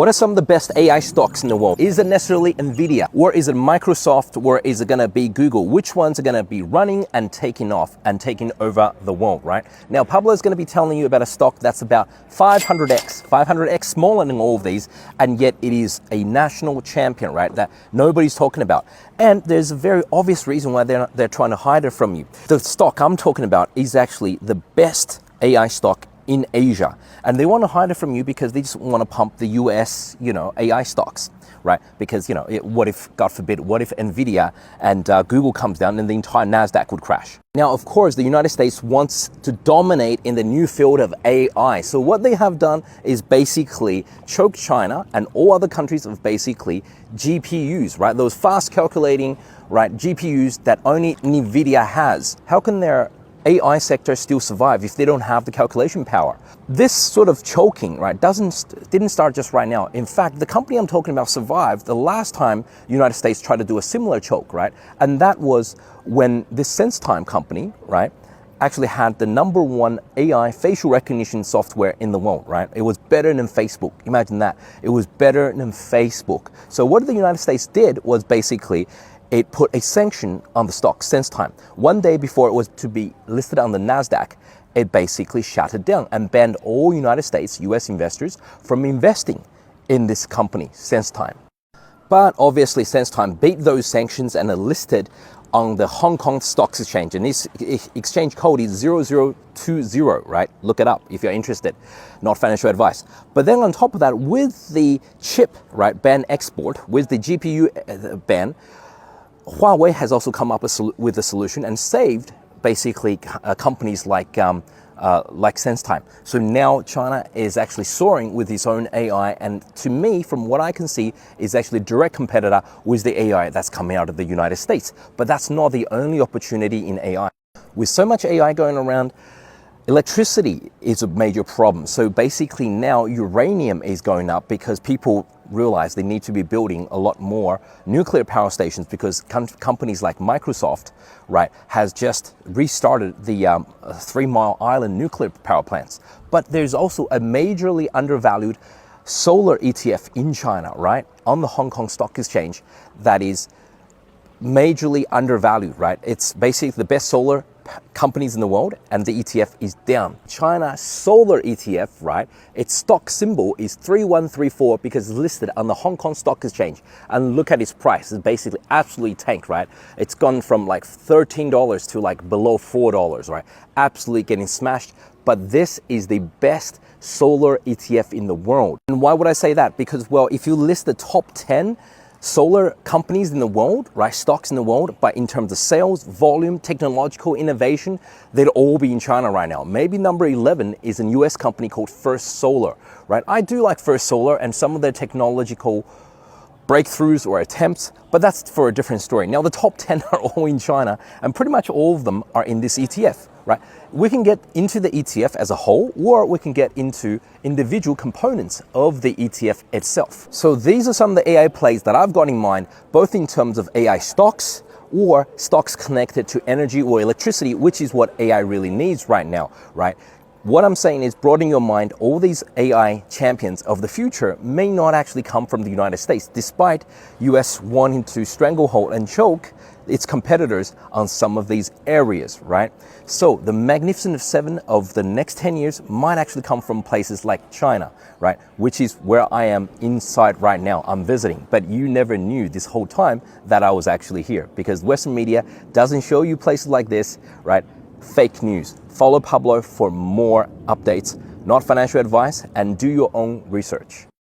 What are some of the best AI stocks in the world? Is it necessarily Nvidia, or is it Microsoft, or is it going to be Google? Which ones are going to be running and taking off and taking over the world, right? Now, Pablo is going to be telling you about a stock that's about 500x smaller than all of these, and yet it is a national champion, right? That nobody's talking about. And there's a very obvious reason why they're trying to hide it from you. The stock I'm talking about is actually the best AI stock in Asia, and they want to hide it from you because they just want to pump the US, AI stocks, right? Because, what if, God forbid, what if Nvidia and Google comes down and the entire NASDAQ would crash? Now, of course, the United States wants to dominate in the new field of AI. So what they have done is basically choke China and all other countries of basically GPUs, right? Those fast calculating, right, GPUs that only Nvidia has. How can their AI sector still survive if they don't have the calculation power? This sort of choking, right, didn't start just right now. In fact, the company I'm talking about survived the last time the United States tried to do a similar choke, right? And that was when this Sensetime company, right, actually had the #1 AI facial recognition software in the world, right? It was better than Facebook. Imagine that. It was better than Facebook. So what the United States did was basically it put a sanction on the stock, Sensetime. One day before it was to be listed on the NASDAQ, it basically shut it down and banned all United States, US investors from investing in this company, Sensetime. But obviously, Sensetime beat those sanctions and are listed on the Hong Kong Stock Exchange. And this exchange code is 0020, right? Look it up if you're interested, not financial advice. But then on top of that, with the chip, right, ban export, with the GPU ban, Huawei has also come up with a solution and saved basically companies like Sensetime. So now China is actually soaring with its own AI, and to me, from what I can see, is actually a direct competitor with the AI that's coming out of the United States. But that's not the only opportunity in AI. With so much AI going around, electricity is a major problem. So basically now uranium is going up because people realize they need to be building a lot more nuclear power stations because companies like Microsoft, right, has just restarted the 3 Mile Island nuclear power plants. But there's also a majorly undervalued solar ETF in China, right, on the Hong Kong Stock Exchange that is majorly undervalued, right? It's basically the best solar companies in the world, and the ETF is down. China solar ETF, right? Its stock symbol is 3134 because it's listed on the Hong Kong Stock Exchange. And look at its price. It's basically absolutely tanked, right? It's gone from like $13 to like below $4, right? Absolutely getting smashed. But this is the best solar ETF in the world. And why would I say that? Because, well, if you list the top 10 solar companies in the world, right, stocks in the world, but in terms of sales, volume, technological innovation, they'd all be in China right now. Maybe number 11 is a US company called First Solar, right? I do like First Solar and some of their technological breakthroughs or attempts, but that's for a different story. Now, the top 10 are all in China, and pretty much all of them are in this ETF, right? We can get into the ETF as a whole, or we can get into individual components of the ETF itself. So these are some of the AI plays that I've got in mind, both in terms of AI stocks or stocks connected to energy or electricity, which is what AI really needs right now, right? What I'm saying is, broaden your mind. All these AI champions of the future may not actually come from the United States, despite US wanting to stranglehold and choke its competitors on some of these areas, right? So the Magnificent Seven of the next 10 years might actually come from places like China, right? Which is where I am inside right now. I'm visiting, but you never knew this whole time that I was actually here, because Western media doesn't show you places like this, right? Fake news. Follow Pablo for more updates, not financial advice, and do your own research.